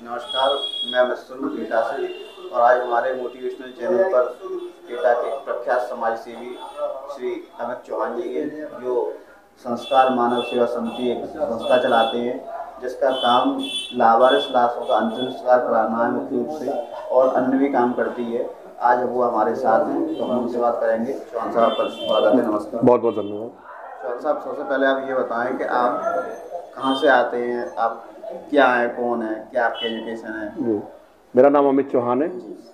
नमस्कार, मैं मसूद एटा से और आज हमारे मोटिवेशनल चैनल पर एटा के प्रख्यात समाज सेवी श्री अमित चौहान जी हैं, जो संस्कार मानव सेवा समिति एक संस्था चलाते हैं, जिसका काम लावारिस लाशों का अंतिम संस्कार कराना है मुख्य रूप से, और अन्य भी काम करती है। आज वो हमारे साथ हैं, तो हम उनसे बात करेंगे। चौहान साहब पर स्वागत है। नमस्कार। बहुत बहुत धन्यवाद। चौहान साहब, सबसे पहले आप ये बताएं कि आप कहाँ से आते हैं, आप क्या है, कौन है, क्या आपकी एजुकेशन है? जी, मेरा नाम अमित चौहान है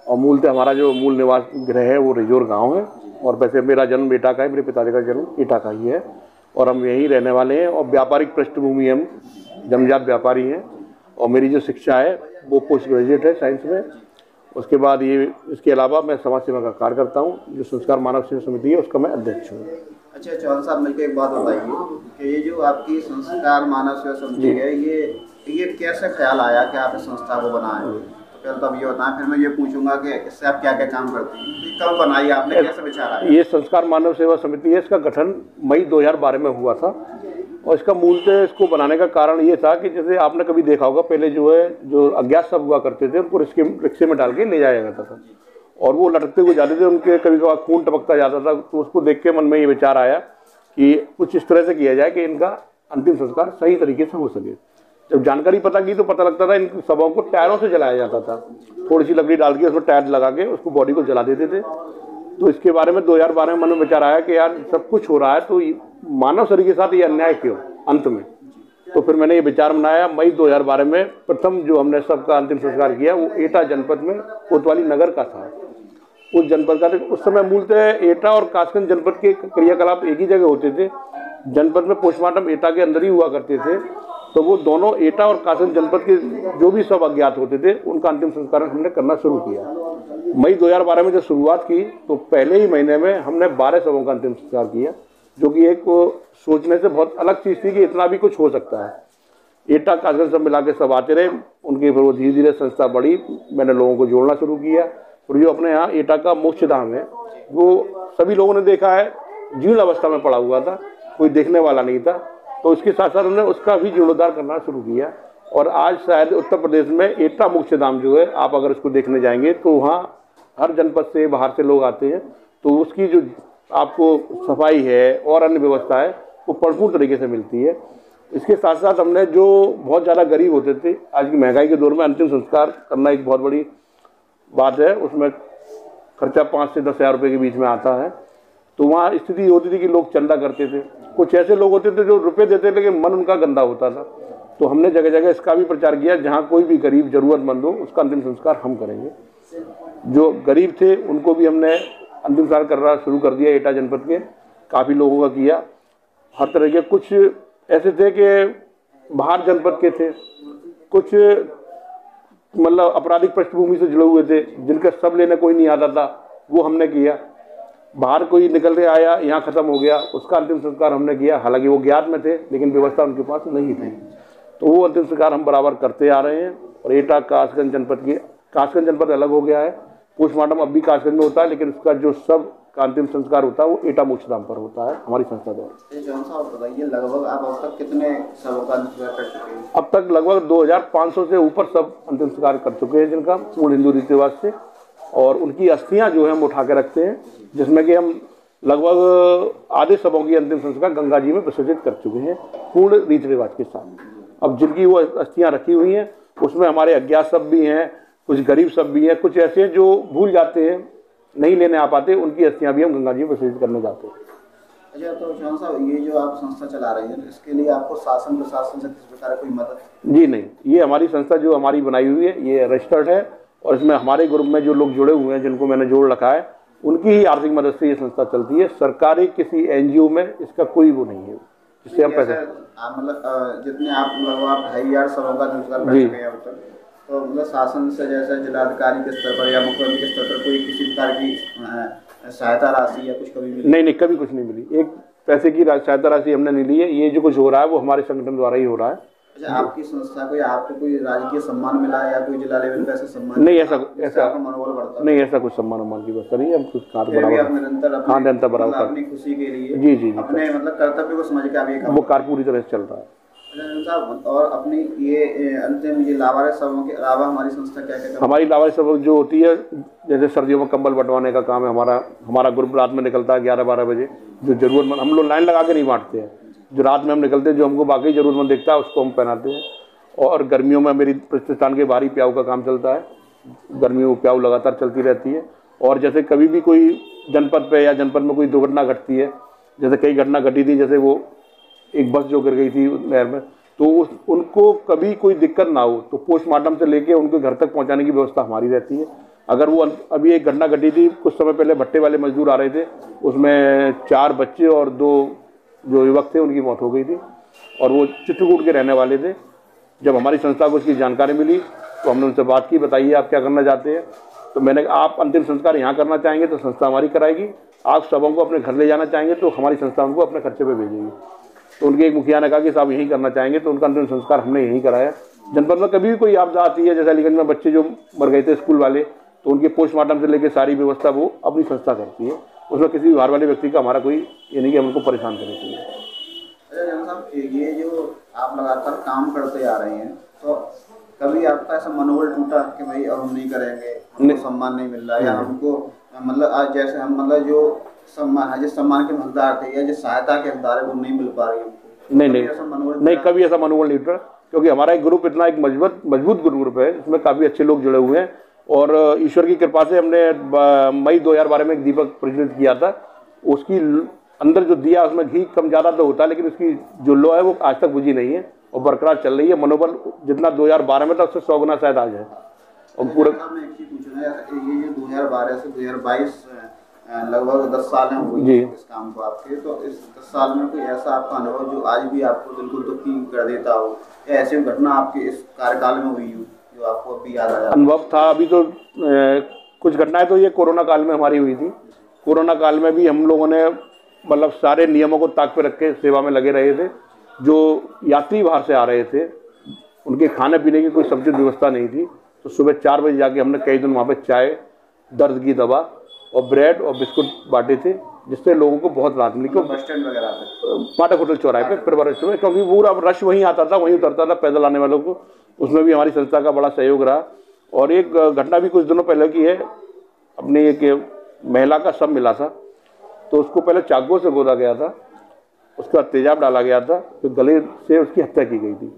और मूलतः हमारा जो मूल निवास गृह है वो रिजोर गांव है, और वैसे मेरा जन्म एटा का है, मेरे पिताजी का जन्म एटा का ही है और हम यहीं रहने वाले हैं। और व्यापारिक पृष्ठभूमि, हम जन्मजात व्यापारी हैं और मेरी जो शिक्षा है वो पोस्ट ग्रेजुएट है साइंस में। उसके बाद ये इसके अलावा मैं समाज सेवा का कार्य करता हूँ, जो संस्कार मानव सेवा समिति है उसका मैं अध्यक्ष हूँ। अच्छा चौहान साहब, मिलकर एक बात बताइए कि ये जो आपकी संस्कार मानव सेवा समिति है, ये कैसे ख्याल आया कि आप इस संस्था को बनाएं? तो पहले तो आप ये बताएं, फिर मैं ये पूछूंगा कि इससे आप क्या क्या काम करते हैं, कब बनाई आपने, कैसे विचार आया? ये संस्कार मानव सेवा समिति है, इसका गठन मई 2012 में हुआ था और इसका मूलतः इसको बनाने का कारण ये था कि जैसे आपने कभी देखा होगा, पहले जो अज्ञात सब हुआ करते थे उनको रिक्शे में डाल के ले जाया जाता था और वो लटकते हुए जाते थे, उनके कभी कभार खून टपकता जाता था। तो उसको देख के मन में ये विचार आया कि कुछ इस तरह से किया जाए कि इनका अंतिम संस्कार सही तरीके से हो सके। जब जानकारी पता की तो पता लगता था इन शवों को टायरों से जलाया जाता था, थोड़ी सी लकड़ी डाल के उसमें टायर लगा के उसको बॉडी को जला देते थे। तो इसके बारे में 2012 में मन में विचार आया कि यार सब कुछ हो रहा है तो मानव शरीर के साथ ये अन्याय क्यों अंत में। तो फिर मैंने ये विचार बनाया। मई 2012 में प्रथम जो हमने सबका अंतिम संस्कार किया वो एटा जनपद में कोतवाली नगर का था। उस जनपद का उस समय मूलतः एटा और कासगंज जनपद के क्रियाकलाप एक ही जगह होते थे। जनपद में पोस्टमार्टम एटा के अंदर ही हुआ करते थे, तो वो दोनों एटा और कासगंज जनपद के जो भी सब अज्ञात होते थे उनका अंतिम संस्कार हमने करना शुरू किया। मई 2012 में जब शुरुआत की तो पहले ही महीने में हमने 12 शवों का अंतिम संस्कार किया, जो कि एक सोचने से बहुत अलग चीज़ थी कि इतना भी कुछ हो सकता है। एटा कासगंज सब मिला के सब आते रहे, उनके फिर वो धीरे धीरे संस्था बढ़ी, मैंने लोगों को जोड़ना शुरू किया। और जो अपने यहाँ एटा का मोक्षधाम है वो सभी लोगों ने देखा है जीर्ण अवस्था में पड़ा हुआ था, कोई देखने वाला नहीं था। तो इसके साथ साथ हमने उसका भी जीर्णोद्धार करना शुरू किया और आज शायद उत्तर प्रदेश में एटा मोक्षधाम जो है, आप अगर इसको देखने जाएंगे तो वहाँ हर जनपद से बाहर से लोग आते हैं, तो उसकी जो आपको सफाई है और अन्य व्यवस्था है वो भरपूर तरीके से मिलती है। इसके साथ साथ हमने जो बहुत ज़्यादा गरीब होते थे, आज की महंगाई के दौर में अंतिम संस्कार करना एक बहुत बड़ी बात है, उसमें खर्चा 5 से 10 हज़ार रुपये के बीच में आता है। तो वहाँ स्थिति होती थी कि लोग चंदा करते थे, कुछ ऐसे लोग होते थे जो रुपए देते थे लेकिन मन उनका गंदा होता था। तो हमने जगह जगह इसका भी प्रचार किया, जहाँ कोई भी गरीब जरूरतमंद हो उसका अंतिम संस्कार हम करेंगे। जो गरीब थे उनको भी हमने अंतिम संस्कार करना शुरू कर दिया। एटा जनपद के काफ़ी लोगों का किया, हर तरह के। कुछ ऐसे थे कि बाहर जनपद के थे, कुछ मतलब आपराधिक पृष्ठभूमि से जुड़े हुए थे, जिनका सब लेने कोई नहीं आता था, वो हमने किया। बाहर कोई निकल के आया, यहाँ ख़त्म हो गया, उसका अंतिम संस्कार हमने किया। हालांकि वो ज्ञात में थे लेकिन व्यवस्था उनके पास नहीं थी, तो वो अंतिम संस्कार हम बराबर करते आ रहे हैं। और एटा कासगंज जनपद की, कासगंज जनपद अलग हो गया है, पोस्टमार्टम अब भी कासगंज में होता है, लेकिन उसका जो सब का अंतिम संस्कार होता है वो एटा मोक्षधाम पर होता है हमारी संस्था द्वारा। जौन साहब बताइए, लगभग आप अब तक कितने शवों का अंतिम संस्कार कर चुके हैं? अब तक लगभग 2500 से ऊपर सब अंतिम संस्कार कर चुके हैं, जिनका पूर्ण हिंदू रीति रिवाज से। और उनकी अस्थियां जो है हम उठा के रखते हैं, जिसमें कि हम लगभग आधे शवों की अंतिम संस्कार गंगा जी में विसर्जित कर चुके हैं पूर्ण रीति रिवाज के साथ। अब जिनकी वो अस्थियां रखी हुई हैं उसमें हमारे अज्ञात सब भी हैं, कुछ गरीब सब भी हैं, कुछ ऐसे हैं जो भूल जाते हैं, नहीं लेने आ पाते, उनकी अस्थियां भी हम गंगा जी में विसर्जित करने जाते हैं। अच्छा, तो चौहान साहब, ये जो आप संस्था चला रहे हैं, इसके लिए आपको शासन प्रशासन से किस प्रकार कोई मदद? जी नहीं, ये हमारी संस्था जो हमारी बनाई हुई है ये रजिस्टर्ड है और इसमें हमारे ग्रुप में जो लोग जुड़े हुए हैं, जिनको मैंने जोड़ रखा है, उनकी ही आर्थिक मदद से ये संस्था चलती है। सरकारी किसी एनजीओ में इसका कोई वो नहीं है जिससे हम पैसे। मतलब जितने आप लगभग 2500 शवों का संस्कार कर चुके हैं अब तक, तो मतलब शासन से जैसे जिलाधिकारी के स्तर पर या मुख्यमंत्री के स्तर पर कोई किसी प्रकार की सहायता राशि या कुछ कभी मिली? नहीं, कभी कुछ नहीं मिली। एक पैसे की सहायता राशि हमने नहीं ली है। ये जो कुछ हो रहा है वो हमारे संगठन द्वारा ही हो रहा है। अच्छा, आपकी संस्था को या आपको कोई राजकीय सम्मान मिला या कोई जिला लेवल पे ऐसा सम्मान? नहीं, ऐसा मनोबल बढ़ता नहीं, ऐसा कुछ सम्मान की व्यवस्था नहीं है। हम कुछ कार्य बराबर निरंतर अपनी खुशी के लिए जी अपने मतलब कर्तव्य को समझ के आप ये वो कार्य पूरी तरह से चल रहा है। साहब, और अपनी ये अंतिम ये लावारिस सबों के अलावा हमारी संस्था क्या क्या हमारी लावारिस सब जो होती है, जैसे सर्दियों में कंबल बंटवाने का काम है हमारा ग्रुप रात में निकलता है 11-12 बजे। जो जरूरतमंद, हम लोग लाइन लगा के नहीं बांटते हैं, जो रात में हम निकलते हैं, जो हमको बाकी जरूरतमंद दिखता है उसको हम पहनाते हैं। और गर्मियों में मेरी प्रतिष्ठान के बाहरी प्याऊ का काम चलता है, गर्मियों में प्याऊ लगातार चलती रहती है। और जैसे कभी भी कोई जनपद पे या जनपद में कोई दुर्घटना घटती है, जैसे कई घटना घटी थी, जैसे वो एक बस जो गिर गई थी नहर में, तो उनको कभी कोई दिक्कत ना हो तो पोस्टमार्टम से लेके उनके घर तक पहुंचाने की व्यवस्था हमारी रहती है। अगर वो अभी एक घटना घटी थी कुछ समय पहले, भट्टे वाले मजदूर आ रहे थे, उसमें 4 बच्चे और 2 जो युवक थे उनकी मौत हो गई थी, और वो चित्रकूट के रहने वाले थे। जब हमारी संस्था को उसकी जानकारी मिली तो हमने उनसे बात की, बताइए आप क्या करना चाहते हैं। तो मैंने कहा आप अंतिम संस्कार यहाँ करना चाहेंगे तो संस्था हमारी कराएगी, आप सबों को अपने घर ले जाना चाहेंगे तो हमारी संस्था उनको अपने खर्चे पे भेजेगी। तो उनके एक मुखिया ने कहा कि साहब यहीं करना चाहेंगे, तो उनका अंतिम संस्कार हमने यहीं कराया। जनपद में कभी भी कोई आपदा आती है, जैसे अलीगंज में बच्चे जो मर गए थे स्कूल वाले, तो उनके पोस्टमार्टम से लेकर सारी व्यवस्था वो अपनी संस्था करती है। उसमें किसी भी बाहर वाले व्यक्ति का हमारा कोई ये नहीं कि हम उनको परेशान करें चाहिए। अच्छा साहब, ये जो आप लगातार काम करते आ रहे हैं, तो कभी आपका ऐसा मनोबल टूटा कि भाई अब हम नहीं करेंगे, हमको सम्मान नहीं मिल रहा, या हमको मतलब आज जैसे हम मतलब जो सम्मान है, जिस सम्मान के हकदार थे या जिस सहायता के हकदार है वो नहीं मिल पा रही हमको? नहीं, कभी ऐसा मनोबल नहीं टूटा, क्योंकि हमारा एक ग्रुप इतना एक मजबूत ग्रुप है, इसमें काफ़ी अच्छे लोग जुड़े हुए हैं। और ईश्वर की कृपा से हमने मई 2012 में एक दीपक प्रज्वलित किया था, उसकी अंदर जो दिया उसमें घी कम ज़्यादा तो होता है, लेकिन उसकी जो लो है वो आज तक बुझी नहीं है और बरकरार चल रही है। मनोबल जितना 2012 में था उससे 100 गुना शायद आज है। और पूरा मैं एक चीज पूछना है, ये जो 2012 से 2022 लगभग 10 साल में हुई इस काम को आपके, तो इस 10 साल में कोई ऐसा आपका अनुभव जो आज भी आपको बिल्कुल दुखी कर देता हो, या ऐसी घटना आपके इस कार्यकाल में हुई हो जो आपको अभी याद आया? अनुभव था अभी तो कुछ घटनाएं तो ये कोरोना काल में हमारी हुई थी। कोरोना काल में भी हम लोगों ने मतलब सारे नियमों को ताक पे रख के सेवा में लगे रहे थे। जो यात्री बाहर से आ रहे थे उनके खाने पीने की कोई समुचित व्यवस्था नहीं थी, तो सुबह 4 बजे जाके हमने कई दिन वहाँ पे चाय, दर्द की दवा और ब्रेड और बिस्कुट बांटे थे, जिससे लोगों को बहुत राहत मिली। क्योंकि बस स्टैंड वगैरह पे, पाठक होटल चौराहे पे परिवार, क्योंकि पूरा रश वहीं आता था, वहीं उतरता था पैदल आने वालों को। उसमें भी हमारी संस्था का बड़ा सहयोग रहा। और एक घटना भी कुछ दिनों पहले की है, अपनी एक महिला का शव मिला था, तो उसको पहले चाकू से गोदा गया था, उसके बाद तेजाब डाला गया था, तो गले से उसकी हत्या की गई थी।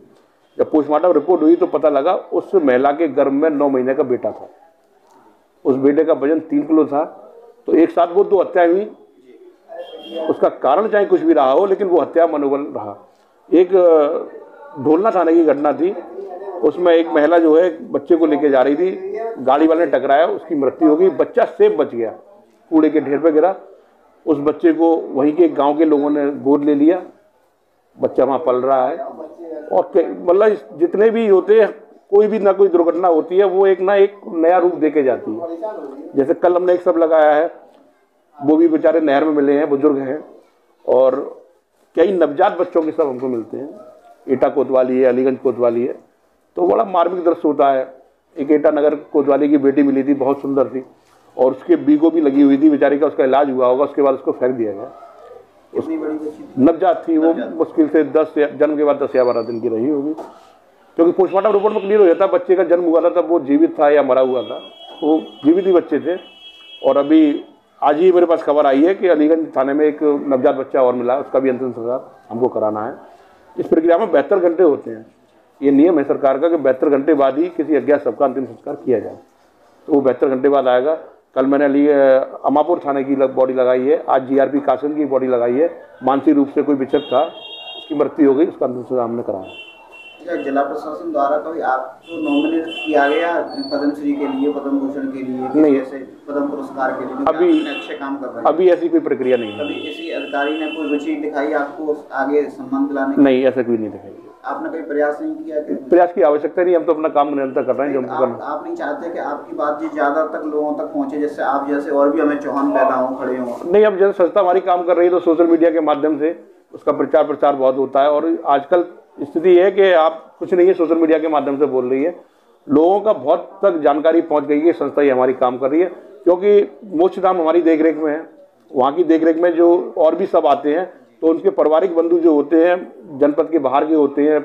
जब पोस्टमार्टम रिपोर्ट हुई तो पता लगा उस महिला के गर्भ में 9 महीने का बेटा था। उस बेटे का वजन 3 किलो था। तो एक साथ वो 2 हत्याएं हुई। उसका कारण चाहे कुछ भी रहा हो, लेकिन वो हत्या मनोबल रहा। एक ढोलना थाने की घटना थी, उसमें एक महिला जो है बच्चे को लेके जा रही थी, गाड़ी वाले ने टकराया, उसकी मृत्यु हो गई। बच्चा सेफ बच गया, कूड़े के ढेर पे गिरा। उस बच्चे को वहीं के गांव के लोगों ने गोद ले लिया, बच्चा वहाँ पल रहा है। और मतलब जितने भी होते हैं, कोई भी ना कोई दुर्घटना होती है वो एक नया रूप देके जाती है। जैसे कल हमने एक सब लगाया है, वो भी बेचारे नहर में मिले हैं, बुजुर्ग हैं, और कई नवजात बच्चों के सब हमको मिलते हैं। एटा कोतवाली है, अलीगंज कोतवाली है, तो बड़ा मार्मिक दृश्य होता है। एक एटा नगर कोतवाली की बेटी मिली थी, बहुत सुंदर थी, और उसके बीगो भी लगी हुई थी बेचारी का, उसका इलाज हुआ होगा, उसके बाद उसको फेंक दिया गया। नवजात थी वो, मुश्किल से 10 जन्म के बाद 10 या 12 दिन की रही होगी, क्योंकि पोस्टमार्टम रिपोर्ट में क्लियर हो जाता है बच्चे का जन्म हुआ था तब वो जीवित था या मरा हुआ था। वो जीवित ही बच्चे थे। और अभी आज ही मेरे पास खबर आई है कि अलीगंज थाने में एक नवजात बच्चा और मिला, उसका भी अंतिम संस्कार हमको कराना है। इस प्रक्रिया में 72 घंटे होते हैं। ये नियम है सरकार का कि 72 घंटे बाद ही किसी अज्ञात शव का अंतिम संस्कार किया जाए, तो वो 72 घंटे बाद आएगा। कल मैंने अमापुर थाने की बॉडी लगाई है, आज जीआरपी कासन की बॉडी लगाई है। मानसिक रूप से कोई विचक था, उसकी मृत्यु हो गई, उसका अंतिम संस्कार हमने कराया। जिला प्रशासन द्वारा कभी आपको नॉमिनेट किया गया पद्मश्री के लिए, पद्म भूषण के लिए, नहीं, ऐसे पद्म पुरस्कार के लिए? अभी अच्छे काम कर रहे हैं। अभी ऐसी कोई प्रक्रिया नहीं है। कभी किसी अधिकारी ने कोई रुचि दिखाई आपको आगे सम्मान दिलाने की? नहीं, ऐसा कोई नहीं दिखाई। आपने कोई प्रयास नहीं किया? प्रयास की आवश्यकता नहीं, हम तो अपना काम निरंतर कर रहे हैं जो हमको करना। आप नहीं चाहते कि आपकी बात जी ज्यादा तक लोगों तक पहुंचे, जैसे आप जैसे और भी हमें चौहान पैदा हों, खड़े हों? नहीं, अब जैसे संस्था हमारी काम कर रही है तो सोशल मीडिया के माध्यम से उसका प्रचार प्रसार बहुत होता है। और आजकल स्थिति है कि आप कुछ नहीं है, सोशल मीडिया के माध्यम से बोल रही है, लोगों का बहुत तक जानकारी पहुंच गई है, संस्था ही हमारी काम कर रही है। क्योंकि मोक्षधाम हमारी देखरेख में है, वहाँ की देखरेख में जो और भी सब आते हैं, तो उनके पारिवारिक बंधु जो होते हैं जनपद के बाहर के होते हैं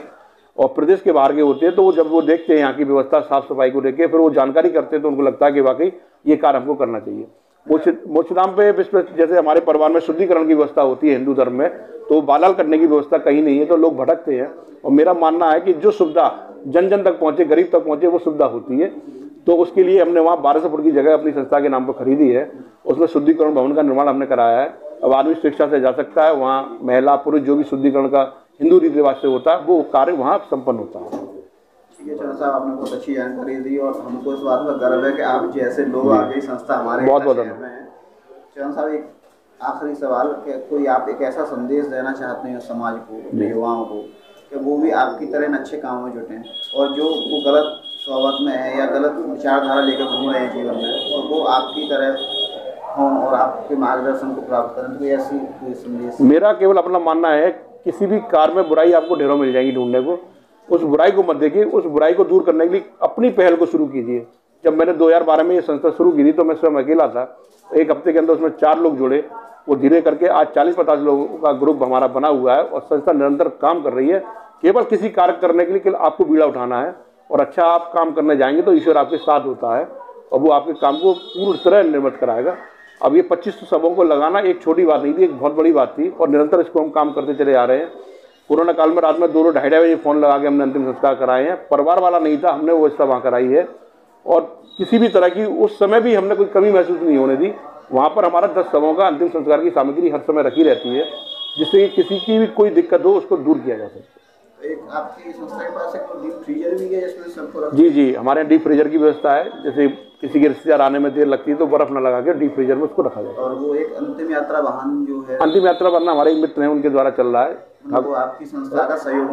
और प्रदेश के बाहर के होते हैं, तो वो जब वो देखते हैं यहाँ की व्यवस्था साफ सफाई को लेकर, फिर वो जानकारी करते हैं, तो उनको लगता है कि वाकई ये कार्य हमको करना चाहिए। मोक्षधाम पे जैसे हमारे परिवार में शुद्धिकरण की व्यवस्था होती है हिंदू धर्म में, तो बालाल करने की व्यवस्था कहीं नहीं है, तो लोग भटकते हैं। और मेरा मानना है कि जो सुविधा जन जन तक पहुँचे, गरीब तक पहुँचे, वो सुविधा होती है। तो उसके लिए हमने वहाँ 1200 फुट की जगह अपनी संस्था के नाम पर खरीदी है, उसमें शुद्धिकरण भवन का निर्माण हमने कराया है। अब आदमी स्वेच्छा से जा सकता है, वहाँ महिला पुरुष जो भी शुद्धिकरण का हिंदू रीति रिवाज से होता है वो कार्य वहाँ संपन्न होता है। ठीक है चरण साहब, आपने बहुत अच्छी जानकारी दी और हमको इस बात पर गर्व है कि आप जैसे लोग आगे संस्था हमारे बहुत शहर में है। चरण साहब, एक आखिरी सवाल, कोई आप एक ऐसा संदेश देना चाहते हैं समाज को, युवाओं को, कि वो भी आपकी तरह अच्छे कामों में जुटें, और जो वो गलत सोबत में है या गलत विचारधारा लेकर घूम रहे हैं जीवन में, और वो आपकी तरह हों और आपके मार्गदर्शन को प्राप्त करें, तो ऐसी कोई संदेश? मेरा केवल अपना मानना है, किसी भी कार्य में बुराई आपको ढेरों मिल जाएगी ढूंढने को, उस बुराई को मत देखिए, उस बुराई को दूर करने के लिए अपनी पहल को शुरू कीजिए। जब मैंने 2012 में ये संस्था शुरू की थी तो मैं स्वयं अकेला था, एक हफ्ते के अंदर उसमें 4 लोग जुड़े, वो धीरे करके आज 40-50 लोगों का ग्रुप हमारा बना हुआ है और संस्था निरंतर काम कर रही है। केवल किसी कार्य करने के लिए केवल आपको बीड़ा उठाना है और अच्छा आप काम करने जाएंगे तो ईश्वर आपके साथ होता है और वो आपके काम को पूरी तरह निर्मित कराएगा। अब ये 2500 सबों को लगाना एक छोटी बात नहीं थी, एक बहुत बड़ी बात थी और निरंतर इसको हम काम करते चले आ रहे हैं। कोरोना काल में रात में 2-2 ढाई बजे फ़ोन लगा के हमने अंतिम संस्कार कराए हैं। परिवार वाला नहीं था, हमने वो व्यवस्था वहाँ कराई है और किसी भी तरह की उस समय भी हमने कोई कमी महसूस नहीं होने दी। वहाँ पर हमारा 10 सबों का अंतिम संस्कार की सामग्री हर समय रखी रहती है, जिससे किसी की भी कोई दिक्कत हो उसको दूर किया जा सके। एक आपकी संस्था के पास एक डीप फ्रीजर भी है जिसमें सबको रख? जी, हमारे यहाँ डीप फ्रीजर की व्यवस्था है। जैसे किसी के रिश्तेदार आने में देर लगती है तो बर्फ न लगा के डीप फ्रीजर में उसको रखा जाता है। और वो एक अंतिम यात्रा वाहन जो है, अंतिम यात्रा वाहन हमारे एक मित्र हैं, उनके द्वारा चल रहा है। वो आपकी संस्था का सहयोग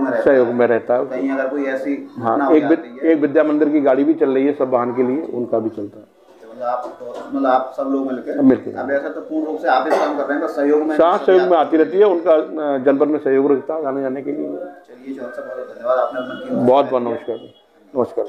में रहता है। कहीं अगर कोई ऐसी, हाँ, एक विद्या मंदिर की गाड़ी भी चल रही है सब वाहन के लिए, उनका भी चलता है। मतलब आप सब लोग मिलकर अब ऐसा तो पूर्ण रूप से आप इस काम कर रहे हैं, सहयोग में आती रहती है, उनका जनपद में सहयोग रहता है आने जाने के लिए। चलिए बहुत धन्यवाद, आपने बहुत नमस्कार।